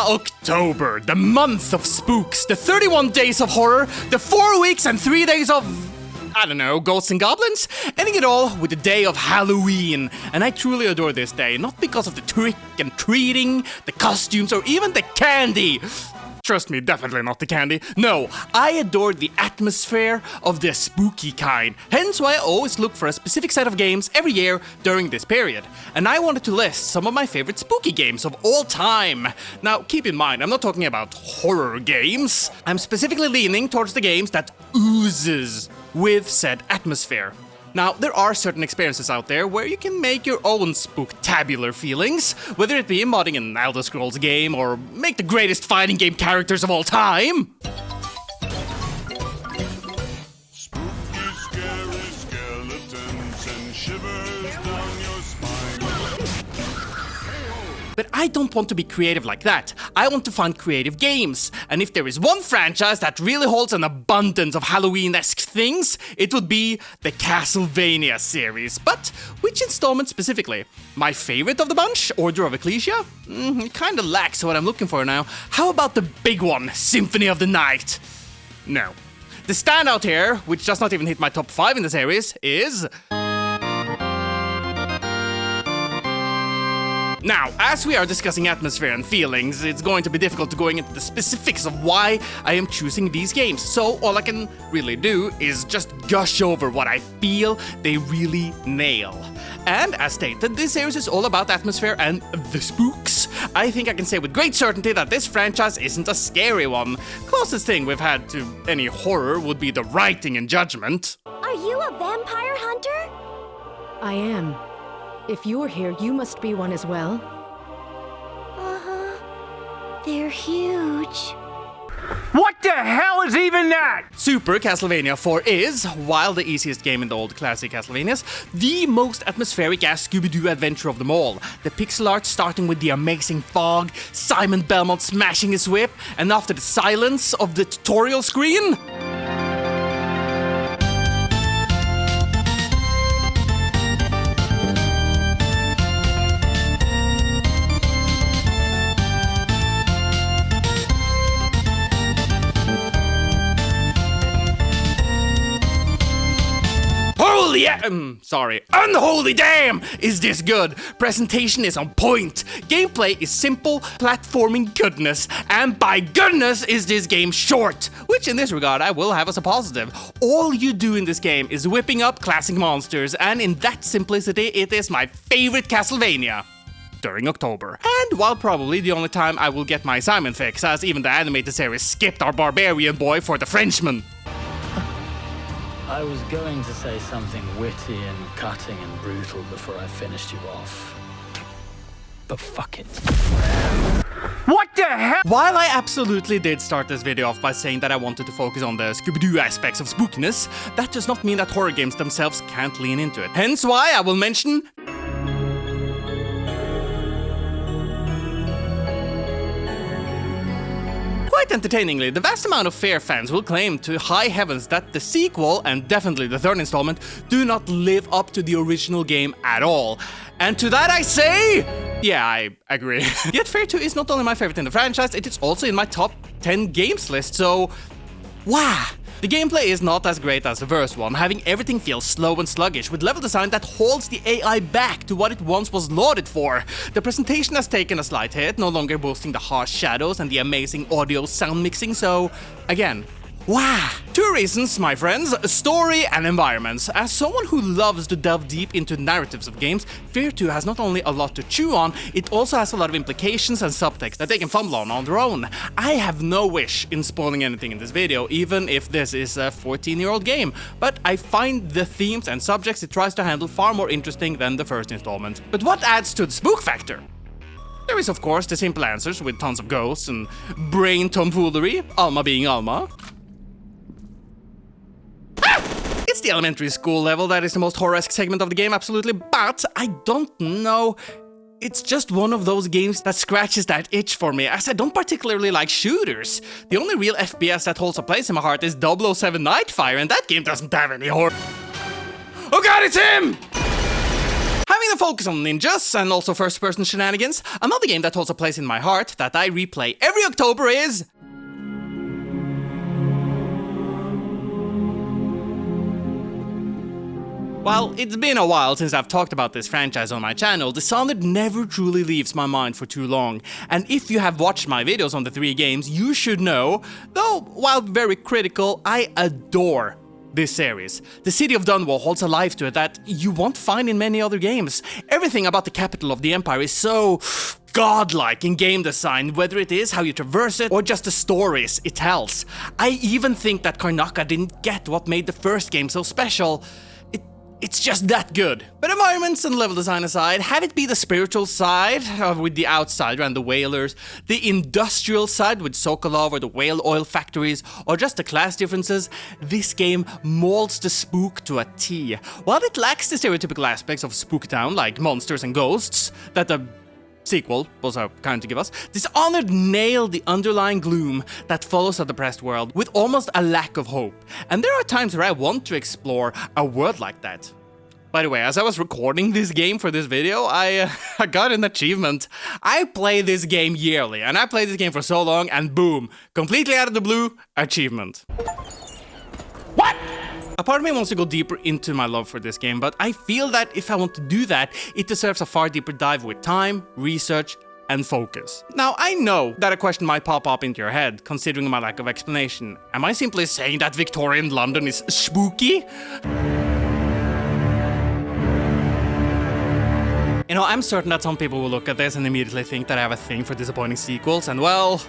October, the month of spooks, the 31 days of horror, the 4 weeks and 3 days of, I don't know, ghosts and goblins, ending it all with the day of Halloween. And I truly adore this day, not because of the trick and treating, the costumes, or even the candy. Trust me, definitely not the candy. No, I adore the atmosphere of the spooky kind. Hence why I always look for a specific set of games every year during this period. And I wanted to list some of my favorite spooky games of all time. Now, keep in mind, I'm not talking about horror games. I'm specifically leaning towards the games that oozes with said atmosphere. Now, there are certain experiences out there where you can make your own spooktabular feelings, whether it be modding an Elder Scrolls game or make the greatest fighting game characters of all time. Spooky, scary skeletons and shivers down your spine. But I don't want to be creative like that. I want to find creative games. And if there is one franchise that really holds an abundance of Halloween-esque things, it would be the Castlevania series. But which installment specifically? My favorite of the bunch, Order of Ecclesia? It kinda lacks what I'm looking for now. How about the big one, Symphony of the Night? No. The standout here, which does not even hit my top 5 in the series, is... Now, as we are discussing atmosphere and feelings, it's going to be difficult to going into the specifics of why I am choosing these games, so all I can really do is just gush over what I feel they really nail. And as stated, this series is all about atmosphere and the spooks. I think I can say with great certainty that this franchise isn't a scary one. Closest thing we've had to any horror would be the writing and judgment. Are you a vampire hunter? I am. If you're here, you must be one as well. Uh-huh. They're huge. What the hell is even that? Super Castlevania 4 is, while the easiest game in the old classic Castlevanias, the most atmospheric-ass Scooby-Doo adventure of them all. The pixel art starting with the amazing fog, Simon Belmont smashing his whip, and after the silence of the tutorial screen... Unholy damn! Is this good? Presentation is on point. Gameplay is simple, platforming goodness. And by goodness is this game short. Which in this regard I will have as a positive. All you do in this game is whipping up classic monsters, and in that simplicity it is my favorite Castlevania. During October. And while probably the only time I will get my Simon fix, as even the animated series skipped our barbarian boy for the Frenchman. I was going to say something witty and cutting and brutal before I finished you off. But fuck it. What the hell? While I absolutely did start this video off by saying that I wanted to focus on the Scooby-Doo aspects of spookiness, that does not mean that horror games themselves can't lean into it. Hence why I will mention... Quite entertainingly, the vast amount of fair fans will claim to high heavens that the sequel, and definitely the third installment, do not live up to the original game at all. And to that I say, yeah, I agree. Yet Fair 2 is not only my favorite in the franchise, it is also in my top 10 games list, so... wow! The gameplay is not as great as the first one, having everything feel slow and sluggish, with level design that holds the AI back to what it once was lauded for. The presentation has taken a slight hit, no longer boasting the harsh shadows and the amazing audio sound mixing, so, again, wow! 2 reasons, my friends, story and environments. As someone who loves to delve deep into narratives of games, Fear 2 has not only a lot to chew on, it also has a lot of implications and subtext that they can fumble on their own. I have no wish in spoiling anything in this video, even if this is a 14-year-old game, but I find the themes and subjects it tries to handle far more interesting than the first installment. But what adds to the spook factor? There is of course the simple answers with tons of ghosts and brain tomfoolery, Alma being Alma. It's the elementary school level that is the most horror-esque segment of the game, absolutely, but I don't know. It's just one of those games that scratches that itch for me, as I don't particularly like shooters. The only real FPS that holds a place in my heart is 007 Nightfire, and that game doesn't have any horror. Oh god, it's him! Having the focus on ninjas and also first-person shenanigans, another game that holds a place in my heart that I replay every October is... While it's been a while since I've talked about this franchise on my channel, Dishonored never truly leaves my mind for too long. And if you have watched my videos on the 3 games, you should know, though while very critical, I adore this series. The city of Dunwall holds a life to it that you won't find in many other games. Everything about the capital of the Empire is so godlike in game design, whether it is how you traverse it or just the stories it tells. I even think that Karnaca didn't get what made the first game so special. It's just that good. But environments and level design aside, have it be the spiritual side with the Outsider and the Whalers, the industrial side with Sokolov or the whale oil factories, or just the class differences, this game molds the spook to a T. While it lacks the stereotypical aspects of Spooktown like monsters and ghosts that the sequel was kind to give us, Dishonored nailed the underlying gloom that follows a depressed world with almost a lack of hope. And there are times where I want to explore a world like that. By the way, as I was recording this game for this video, I got an achievement. I play this game yearly, and I played this game for so long, and boom, completely out of the blue, achievement. What? A part of me wants to go deeper into my love for this game, but I feel that if I want to do that, it deserves a far deeper dive with time, research, and focus. Now, I know that a question might pop up into your head, considering my lack of explanation. Am I simply saying that Victorian London is spooky? You know, I'm certain that some people will look at this and immediately think that I have a thing for disappointing sequels, and well...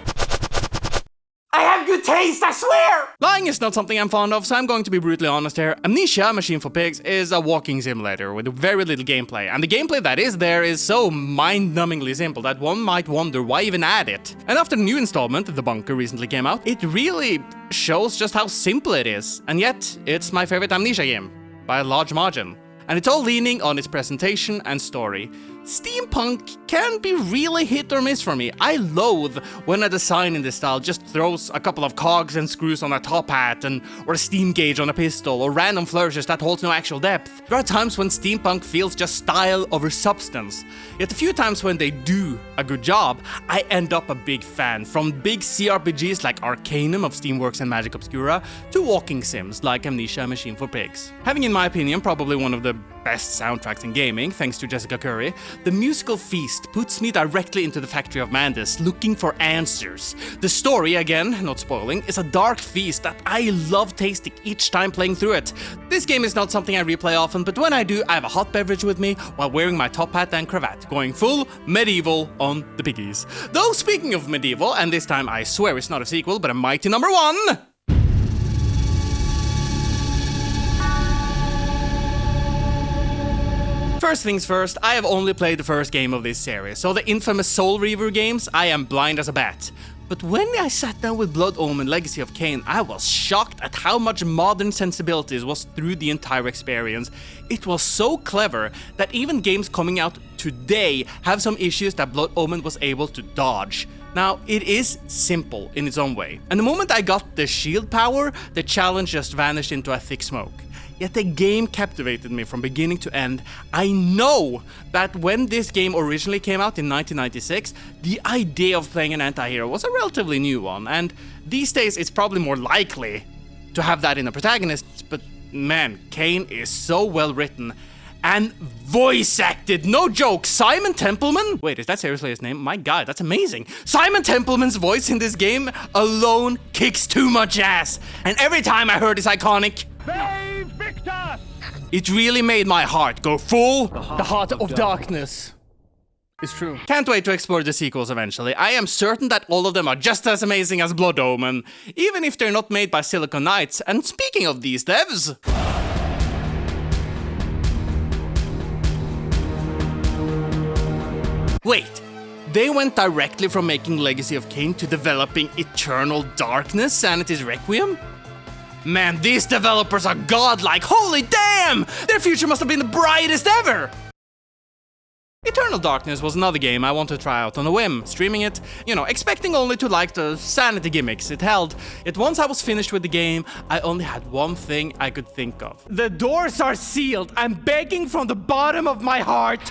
I have good taste, I swear! Lying is not something I'm fond of, so I'm going to be brutally honest here. Amnesia: Machine for Pigs is a walking simulator with very little gameplay, and the gameplay that is there is so mind-numbingly simple that one might wonder why even add it. And after the new installment, The Bunker, recently came out, it really shows just how simple it is, and yet it's my favorite Amnesia game, by a large margin. And it's all leaning on its presentation and story. Steampunk can be really hit or miss for me. I loathe when a design in this style just throws a couple of cogs and screws on a top hat or a steam gauge on a pistol or random flourishes that holds no actual depth. There are times when steampunk feels just style over substance. Yet a few times when they do a good job, I end up a big fan. From big CRPGs like Arcanum of Steamworks and Magic Obscura to walking sims like Amnesia: Machine for Pigs. Having, in my opinion, probably one of the best soundtracks in gaming, thanks to Jessica Curry, the musical feast puts me directly into the Factory of Mandus, looking for answers. The story, again, not spoiling, is a dark feast that I love tasting each time playing through it. This game is not something I replay often, but when I do, I have a hot beverage with me while wearing my top hat and cravat, going full medieval on the piggies. Though, speaking of medieval, and this time I swear it's not a sequel, but a mighty number 1... First things first, I have only played the first game of this series, so the infamous Soul Reaver games, I am blind as a bat. But when I sat down with Blood Omen: Legacy of Kain, I was shocked at how much modern sensibilities was through the entire experience. It was so clever that even games coming out today have some issues that Blood Omen was able to dodge. Now, it is simple in its own way, and the moment I got the shield power, the challenge just vanished into a thick smoke. Yet the game captivated me from beginning to end. I know that when this game originally came out in 1996, the idea of playing an anti-hero was a relatively new one, and these days it's probably more likely to have that in a protagonist, but man, Kain is so well written and voice acted, no joke. Simon Templeman? Wait, is that seriously his name? My god, that's amazing. Simon Templeman's voice in this game alone kicks too much ass, and every time I heard his iconic Victor! It really made my heart go full. The heart of darkness. It's true. Can't wait to explore the sequels eventually. I am certain that all of them are just as amazing as Blood Omen, even if they're not made by Silicon Knights. And speaking of these devs... Wait, they went directly from making Legacy of Kain to developing Eternal Darkness, Sanity's Requiem? Man, these developers are godlike, holy damn! Their future must have been the brightest ever! Eternal Darkness was another game I wanted to try out on a whim, streaming it, expecting only to like the sanity gimmicks it held. Yet once I was finished with the game, I only had one thing I could think of. The doors are sealed. I'm begging from the bottom of my heart.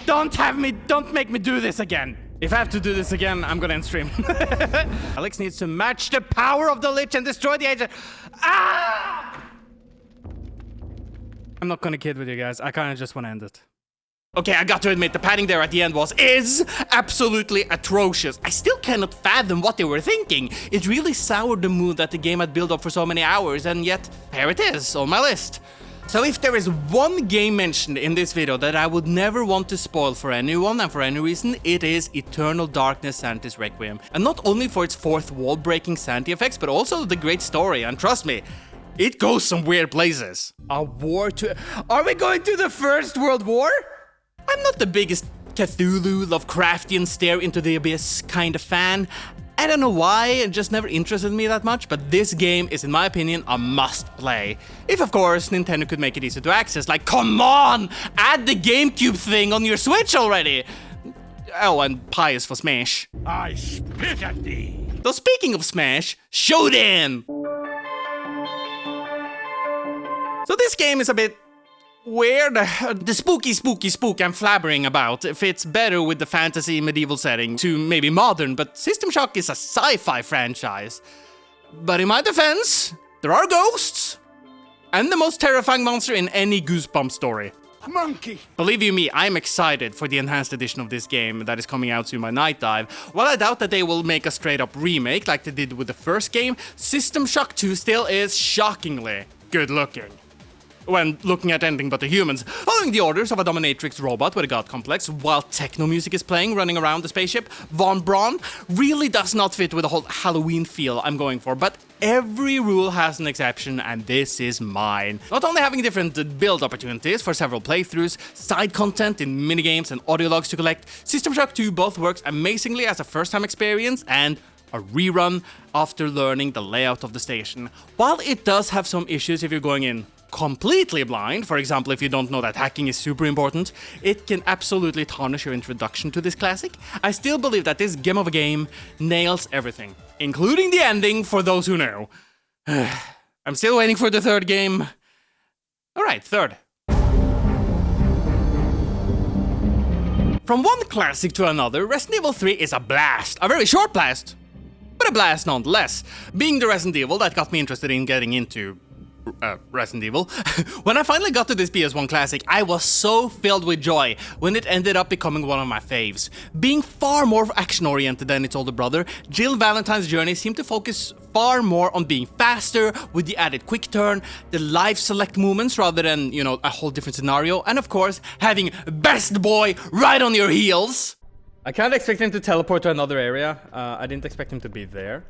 Don't make me do this again. If I have to do this again, I'm gonna end stream. Alex needs to match the power of the Lich and destroy the agent. Ah! I'm not gonna kid with you guys. I kinda just wanna end it. Okay, I got to admit, the padding there at the end is absolutely atrocious. I still cannot fathom what they were thinking. It really soured the mood that the game had built up for so many hours, and yet, here it is, on my list. So if there is one game mentioned in this video that I would never want to spoil for anyone and for any reason, it is Eternal Darkness Sanity's Requiem. And not only for its fourth wall-breaking sanity effects, but also the great story, and trust me, it goes some weird places. A war to... Are we going to the First World War? I'm not the biggest Cthulhu, Lovecraftian stare into the abyss kind of fan. I don't know why, it just never interested me that much, but this game is, in my opinion, a must-play. If, of course, Nintendo could make it easy to access. Like, come on! Add the GameCube thing on your Switch already! Oh, and Pious for Smash. I spit at thee. So speaking of Smash, Showdown! So this game is a bit... weird. The spooky I'm flabbering about fits better with the fantasy medieval setting to maybe modern, but System Shock is a sci-fi franchise. But in my defense, there are ghosts, and the most terrifying monster in any Goosebumps story. Monkey. Believe you me, I'm excited for the enhanced edition of this game that is coming out soon by Night Dive. While I doubt that they will make a straight-up remake like they did with the first game, System Shock 2 still is shockingly good-looking when looking at anything but the humans, following the orders of a dominatrix robot with a god complex while techno music is playing running around the spaceship. Von Braun really does not fit with the whole Halloween feel I'm going for, but every rule has an exception, and this is mine. Not only having different build opportunities for several playthroughs, side content in minigames and audio logs to collect, System Shock 2 both works amazingly as a first-time experience and a rerun after learning the layout of the station. While it does have some issues if you're going in completely blind, for example if you don't know that hacking is super important, it can absolutely tarnish your introduction to this classic. I still believe that this gem of a game nails everything, including the ending for those who know. I'm still waiting for the third game. Alright, third. From one classic to another, Resident Evil 3 is a blast. A very short blast, but a blast nonetheless. Being the Resident Evil that got me interested in getting into Resident Evil. When I finally got to this PS1 classic, I was so filled with joy when it ended up becoming one of my faves. Being far more action-oriented than its older brother, Jill Valentine's journey seemed to focus far more on being faster with the added quick turn, the live select movements rather than, a whole different scenario, and of course, having Best Boy right on your heels. I can't expect him to teleport to another area. I didn't expect him to be there.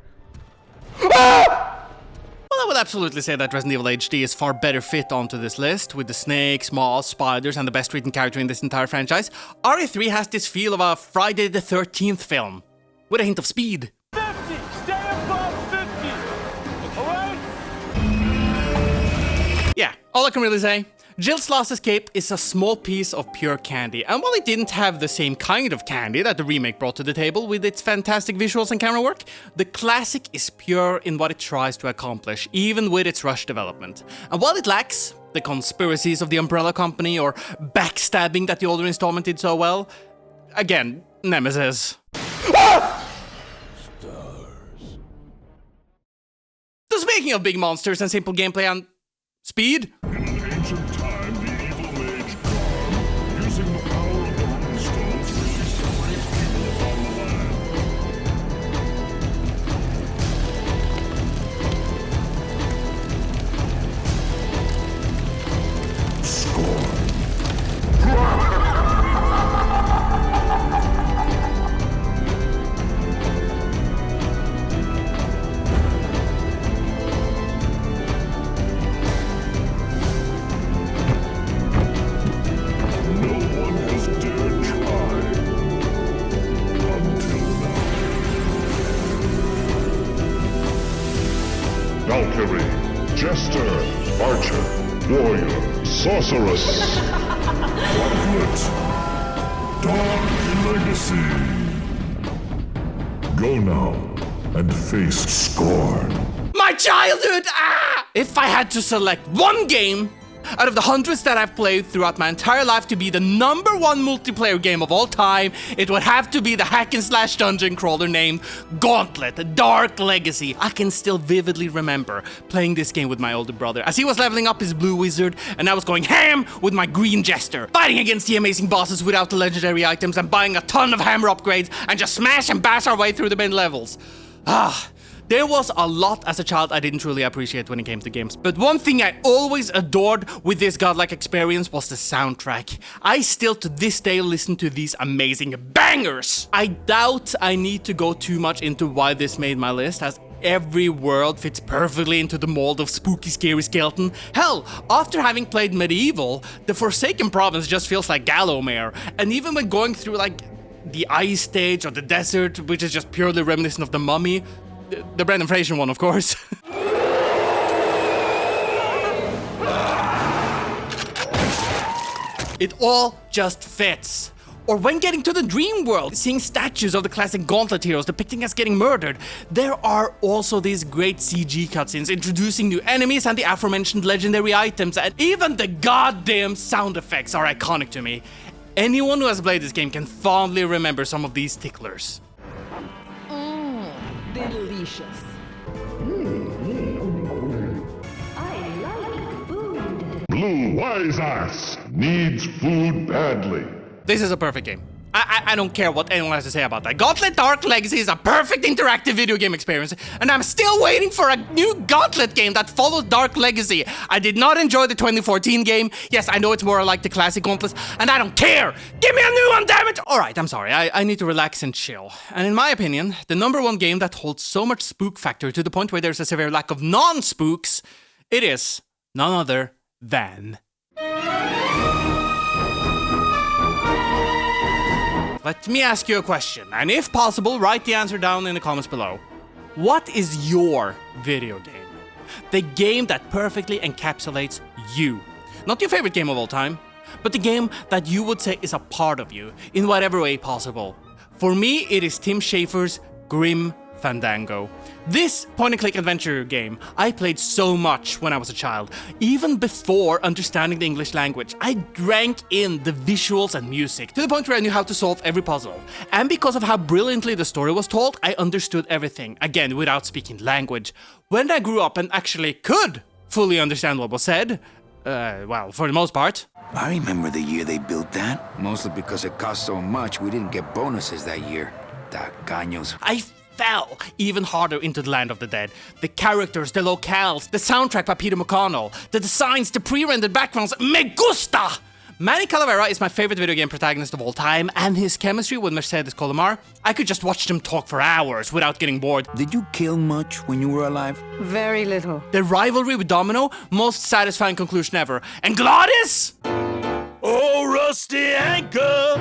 Well, I will absolutely say that Resident Evil HD is far better fit onto this list, with the snakes, moths, spiders, and the best written character in this entire franchise. RE3 has this feel of a Friday the 13th film, with a hint of speed. 50! Stay above 50! Alright? Yeah, all I can really say. Jill's Last Escape is a small piece of pure candy, and while it didn't have the same kind of candy that the remake brought to the table with its fantastic visuals and camera work, the classic is pure in what it tries to accomplish, even with its rushed development. And while it lacks the conspiracies of the Umbrella Company or backstabbing that the older installment did so well, again, Nemesis. Stars. So speaking of big monsters and simple gameplay and speed, Ancient time, the evil mage God, using the power of the rune stones, released a great people upon the land. No one has dared try until now. Valkyrie, Jester, Archer, Warrior, Sorceress, Prophet, Dark Legacy. Go now and face scorn. My childhood! Ah! If I had to select one game out of the hundreds that I've played throughout my entire life to be the #1 multiplayer game of all time, it would have to be the hack and slash dungeon crawler named Gauntlet Dark Legacy. I can still vividly remember playing this game with my older brother as he was leveling up his blue wizard and I was going ham with my green jester, fighting against the amazing bosses without the legendary items and buying a ton of hammer upgrades and just smash and bash our way through the main levels. There was a lot as a child I didn't truly appreciate when it came to games, but one thing I always adored with this godlike experience was the soundtrack. I still to this day listen to these amazing bangers. I doubt I need to go too much into why this made my list, as every world fits perfectly into the mold of spooky, scary skeleton. Hell, after having played Medieval, the Forsaken Province just feels like Gallowmere, and even when going through like the Ice Stage or the Desert, which is just purely reminiscent of the Mummy, the Brendan Fraser one, of course. It all just fits. Or when getting to the dream world, seeing statues of the classic Gauntlet heroes depicting us getting murdered. There are also these great CG cutscenes introducing new enemies and the aforementioned legendary items, and even the goddamn sound effects are iconic to me. Anyone who has played this game can fondly remember some of these ticklers. Delicious. I like food. Blue Wise Ass needs food badly. This is a perfect game. I don't care what anyone has to say about that. Gauntlet Dark Legacy is a perfect interactive video game experience, and I'm still waiting for a new Gauntlet game that follows Dark Legacy. I did not enjoy the 2014 game. Yes, I know it's more like the classic Gauntlet, and I don't care. Give me a new one, damn it! Alright, I'm sorry. I need to relax and chill. And in my opinion, the #1 game that holds so much spook factor to the point where there's a severe lack of non-spooks, it is none other than... Let me ask you a question, and if possible, write the answer down in the comments below. What is your video game? The game that perfectly encapsulates you. Not your favorite game of all time, but the game that you would say is a part of you, in whatever way possible. For me, it is Tim Schafer's Grim Fandango. This point-and-click adventure game I played so much when I was a child. Even before understanding the English language, I drank in the visuals and music to the point where I knew how to solve every puzzle. And because of how brilliantly the story was told, I understood everything, again without speaking language. When I grew up and actually could fully understand what was said, well, for the most part. I remember the year they built that, mostly because it cost so much we didn't get bonuses that year. Tacaños. I fell even harder into the land of the dead. The characters, the locales, the soundtrack by Peter McConnell, the designs, the pre-rendered backgrounds, me gusta! Manny Calavera is my favorite video game protagonist of all time, and his chemistry with Mercedes Colomar, I could just watch them talk for hours without getting bored. Did you kill much when you were alive? Very little. The rivalry with Domino, most satisfying conclusion ever. And Gladys? Oh, rusty anchor,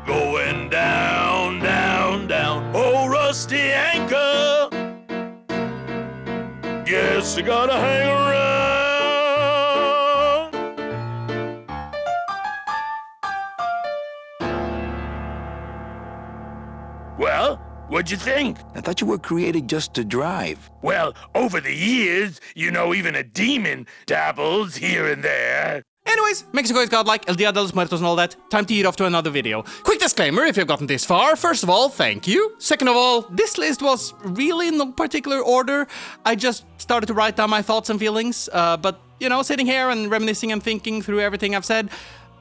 going down, down, down. Oh, rusty anchor, guess you gotta hang around. Well, what'd you think? I thought you were created just to drive. Well, over the years, you know, even a demon dabbles here and there. Anyways, Mexico is godlike, El Dia de los Muertos and all that. Time to eat off to another video. Quick disclaimer if you've gotten this far. First of all, thank you. Second of all, this list was really in no particular order. I just started to write down my thoughts and feelings. But, you know, sitting here and reminiscing and thinking through everything I've said,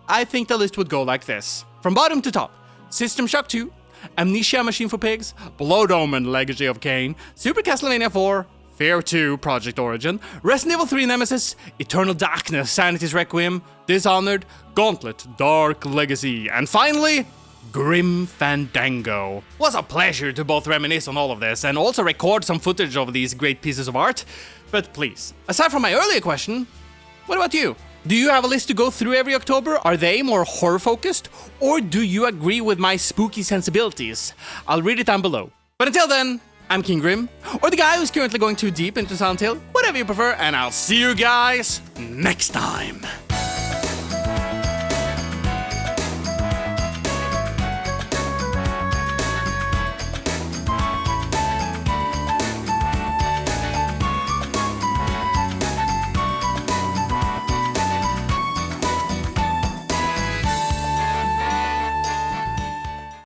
I think the list would go like this. From bottom to top. System Shock 2, Amnesia Machine for Pigs, Blood Omen Legacy of Kain, Super Castlevania 4, Fear 2 Project Origin, Resident Evil 3 Nemesis, Eternal Darkness Sanity's Requiem, Dishonored, Gauntlet Dark Legacy, and finally, Grim Fandango. Was a pleasure to both reminisce on all of this and also record some footage of these great pieces of art. But please, aside from my earlier question, what about you? Do you have a list to go through every October? Are they more horror-focused? Or do you agree with my spooky sensibilities? I'll read it down below. But until then, I'm KingJGrim, or the guy who's currently going too deep into Silent Hill, whatever you prefer, and I'll see you guys next time.